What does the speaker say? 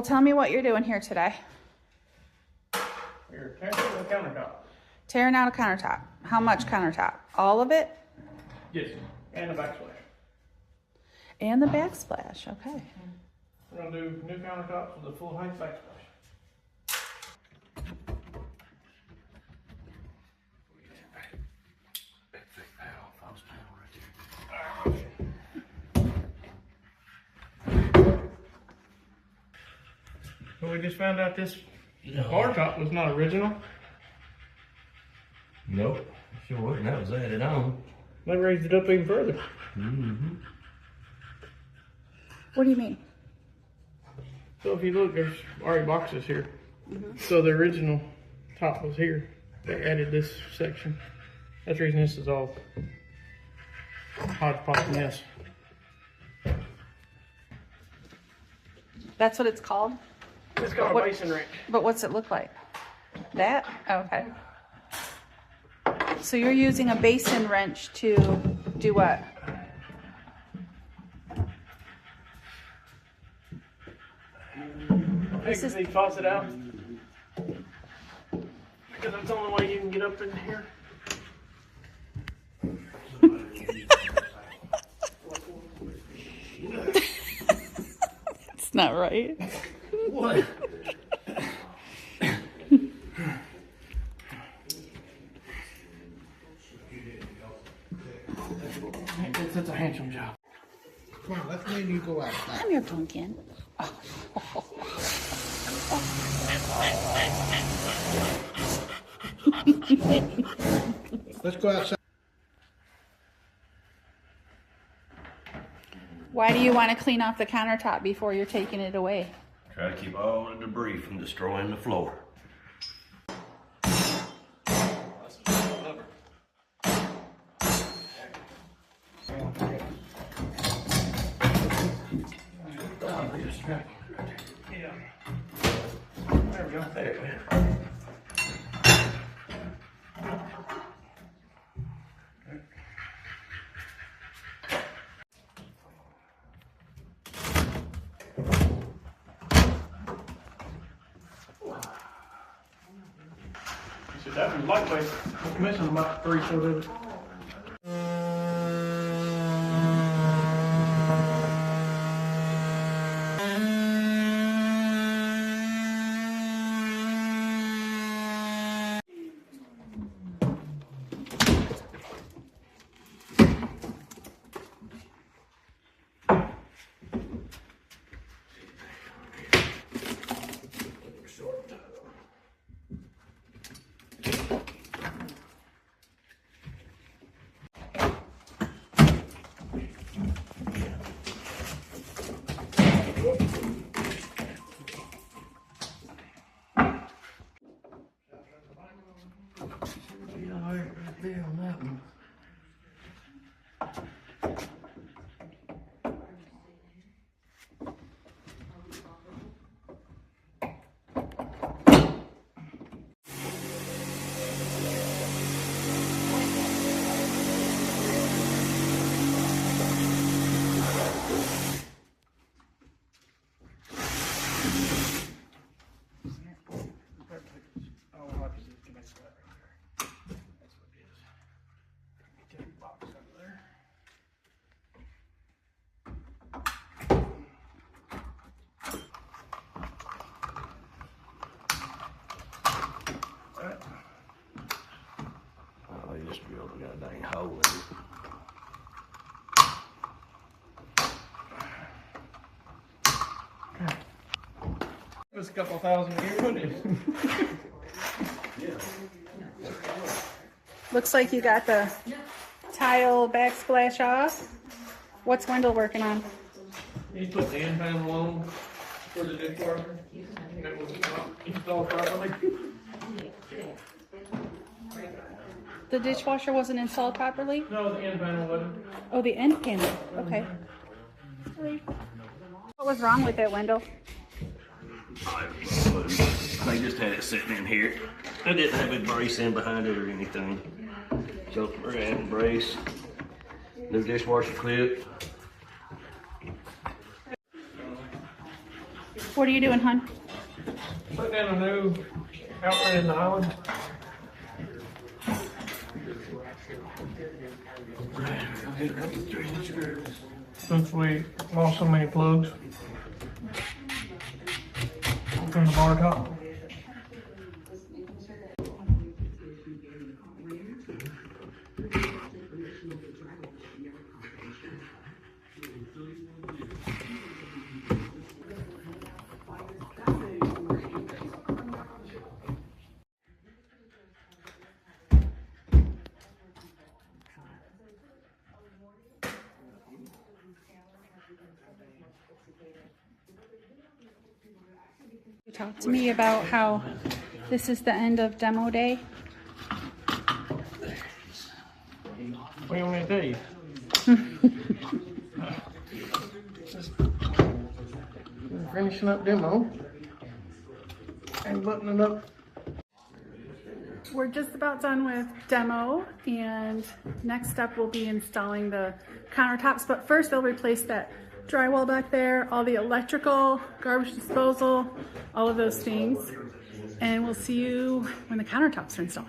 Well, tell me what you're doing here today. You're tearing out the countertop. Tearing out a countertop. How much countertop? All of it? Yes, and the backsplash. And the backsplash, okay. We're gonna do new countertops with a full height backsplash. Well, we just found out this bar top was not original. Nope, sure wasn't. That was added on. They raised it up even further. Mm-hmm. What do you mean? So if you look, there's already boxes here. So the original top was here. They added this section. That's the reason this is all hodgepodge mess. That's what it's called? It's got a basin wrench. But what's it look like? That? Okay. So you're using a basin wrench to do what? This is the faucet out. Because that's the only way you can get up in here. It's not right. What? It's a handsome job. Come on, let's maybe you go outside. I'm your pumpkin. Let's go outside. Why do you want to clean off the countertop before you're taking it away? Try to keep all the debris from destroying the floor. Yeah. There we go. There we go. So that was lightweight. I'm missing about 3/4 of it. Oh, you just drilled a dang hole in it. It was a couple thousand a year, wasn't it? Looks like you got the tile backsplash off. What's Wendell working on? He put the end panel on for the dishwasher. That was not installed properly. The dishwasher wasn't installed properly? No, the end panel wasn't. Oh, the end panel. Okay. What was wrong with it, Wendell? They just had it sitting in here. They didn't have a brace in behind it or anything. So we're adding brace, new dishwasher clip. What are you doing, hon? Putting in a new outlet in the island. Since we lost so many plugs from the bar top. Talk to me about how this is the end of demo day. What do you want me to tell you? We're finishing up demo and buttoning up. We're just about done with demo, and next step will be installing the countertops, but first they'll replace that drywall back there, all the electrical, garbage disposal, all of those things, and we'll see you when the countertops are installed.